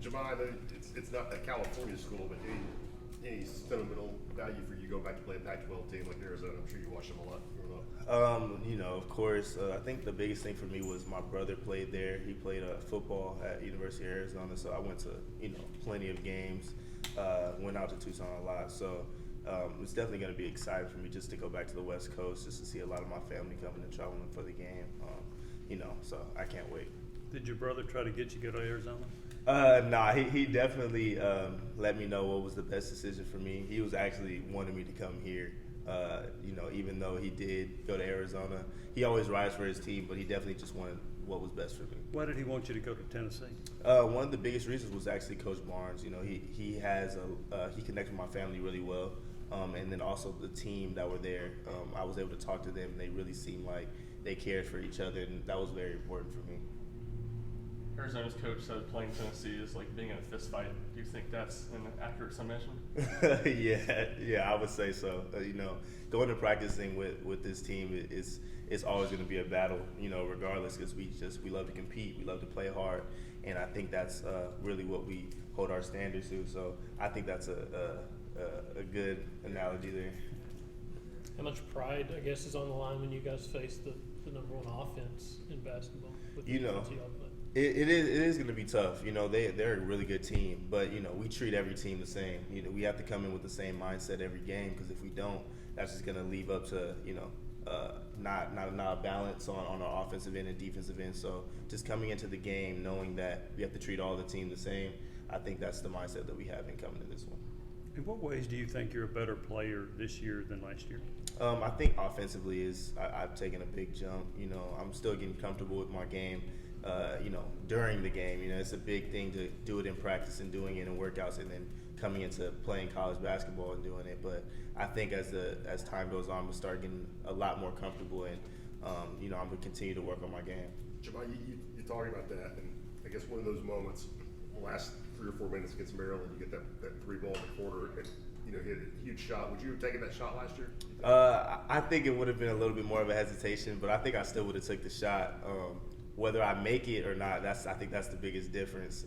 Jahmai, I know it's not a California school, but any sentimental value for you going back to play a Pac-12 team like Arizona? I'm sure you watched them a lot growing up. Of course, I think the biggest thing for me was my brother played there. He played football at University of Arizona, so I went to plenty of games. Went out to Tucson a lot, so it's definitely going to be exciting for me just to go back to the West Coast, just to see a lot of my family coming and traveling for the game. So I can't wait. Did your brother try to get you to go to Arizona? Nah, he definitely let me know what was the best decision for me. He was actually wanting me to come here. Even though he did go to Arizona, he always rides for his team, but he definitely just wanted what was best for me. Why did he want you to go to Tennessee? One of the biggest reasons was actually Coach Barnes. He connected with my family really well, and then also the team that were there. I was able to talk to them, and they really seemed like they cared for each other, and that was very important for me. Arizona's coach said playing Tennessee is like being in a fist fight. Do you think that's an accurate summation? Yeah, I would say so. Going to practicing with this team it's always going to be a battle. Regardless, because we love to compete, we love to play hard, and I think that's really what we hold our standards to. So I think that's a good analogy there. How much pride, I guess, is on the line when you guys face the number one offense in basketball? With the defense you all play? It is going to be tough. They're a really good team, but we treat every team the same. We have to come in with the same mindset every game, because if we don't, that's just going to leave up to not a balance on our offensive end and defensive end. So just coming into the game knowing that we have to treat all the team the same, I think that's the mindset that we have in coming to this one. In what ways do you think you're a better player this year than last year? I think offensively I've taken a big jump. I'm still getting comfortable with my game. During the game, it's a big thing to do it in practice and doing it in workouts, and then coming into playing college basketball and doing it. But I think as time goes on, we'll start getting a lot more comfortable, and I'm gonna continue to work on my game. Jahmai, you're talking about that, and I guess one of those moments, the last 3 or 4 minutes against Maryland, you get that 3 ball in the quarter, and hit a huge shot. Would you have taken that shot last year? I think it would have been a little bit more of a hesitation, but I think I still would have took the shot. Whether I make it or not, I think that's the biggest difference.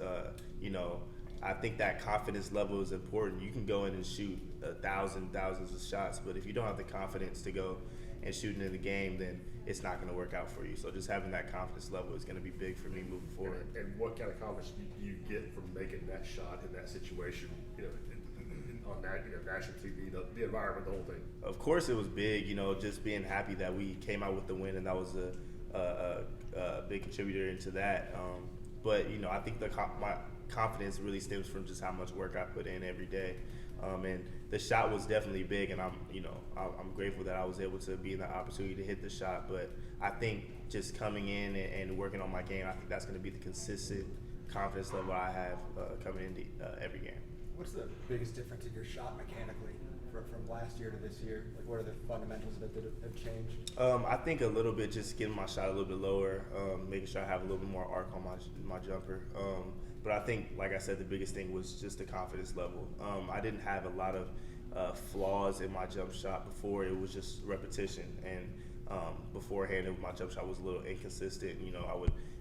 I think that confidence level is important. You can go in and shoot thousands of shots, but if you don't have the confidence to go and shoot into the game, then it's not going to work out for you. So just having that confidence level is going to be big for me moving forward. And what kind of confidence do you get from making that shot in that situation? On that, national TV, the environment, the whole thing. Of course, it was big. Just being happy that we came out with the win, and that was a big contributor into that. But I think my confidence really stems from just how much work I put in every day. And the shot was definitely big, and I'm grateful that I was able to be in the opportunity to hit the shot. But I think just coming in and working on my game, I think that's going to be the consistent confidence level I have coming into every game. What's the biggest difference in your shot mechanically from last year to this year? Like, what are the fundamentals of it that have changed? I think a little bit just getting my shot a little bit lower, making sure I have a little bit more arc on my jumper. But I think, like I said, the biggest thing was just the confidence level. I didn't have a lot of flaws in my jump shot before. It was just repetition, and beforehand, my jump shot was a little inconsistent. I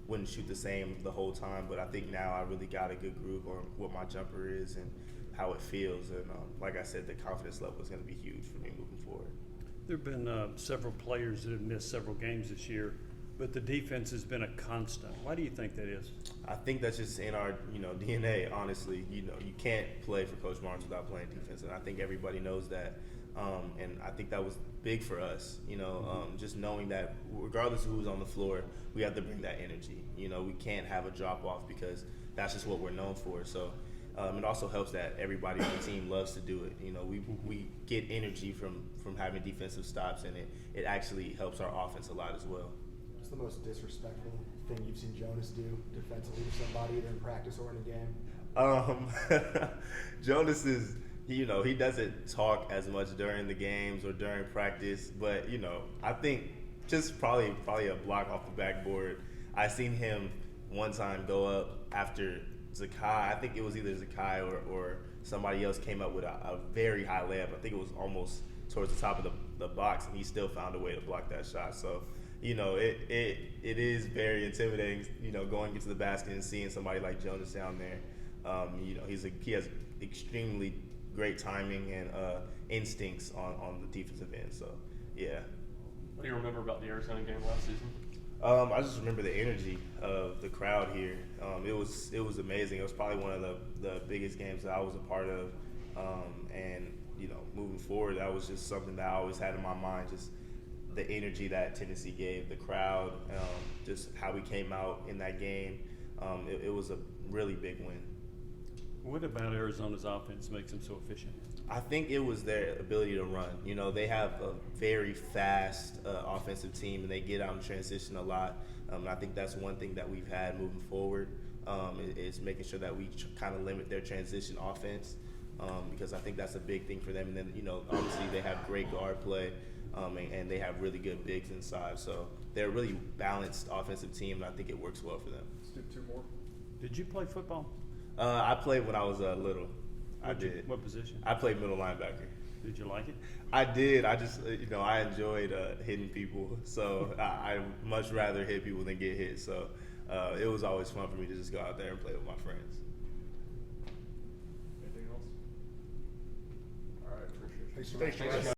wouldn't shoot the same the whole time, but I think now I really got a good groove on what my jumper is and how it feels. And like I said, the confidence level is going to be huge for me moving forward. There have been several players that have missed several games this year, but the defense has been a constant. Why do you think that is? I think that's just in our DNA. Honestly, you can't play for Coach Barnes without playing defense, and I think everybody knows that. And I think that was big for us, just knowing that regardless of who's on the floor, we have to bring that energy. We can't have a drop off, because that's just what we're known for. So it also helps that everybody on the team loves to do it. We get energy from having defensive stops, and it actually helps our offense a lot as well. What's the most disrespectful thing you've seen Jonas do defensively to somebody, either in practice or in a game? Jonas is, he doesn't talk as much during the games or during practice, but I think just probably a block off the backboard. I seen him one time go up after Zakai. I think it was either Zakai or somebody else came up with a very high layup. I think it was almost towards the top of the box, and he still found a way to block that shot. So it is very intimidating, going into the basket and seeing somebody like Jonas down there. He has extremely great timing and instincts on the defensive end. So, yeah. What do you remember about the Arizona game last season? I just remember the energy of the crowd here. It was amazing. It was probably one of the biggest games that I was a part of. And moving forward, that was just something that I always had in my mind. Just the energy that Tennessee gave, the crowd, just how we came out in that game. It was a really big win. What about Arizona's offense makes them so efficient? I think it was their ability to run. They have a very fast offensive team, and they get out in transition a lot. I think that's one thing that we've had moving forward is making sure that we kind of limit their transition offense because I think that's a big thing for them. And then, obviously they have great guard play and they have really good bigs inside. So they're a really balanced offensive team, and I think it works well for them. Let's do two more. Did you play football? I played when I was little. I did. What position? I played middle linebacker. Did you like it? I did. I just, I enjoyed hitting people. So I much rather hit people than get hit. So it was always fun for me to just go out there and play with my friends. Anything else? All right, appreciate it. Thanks so much. Thanks,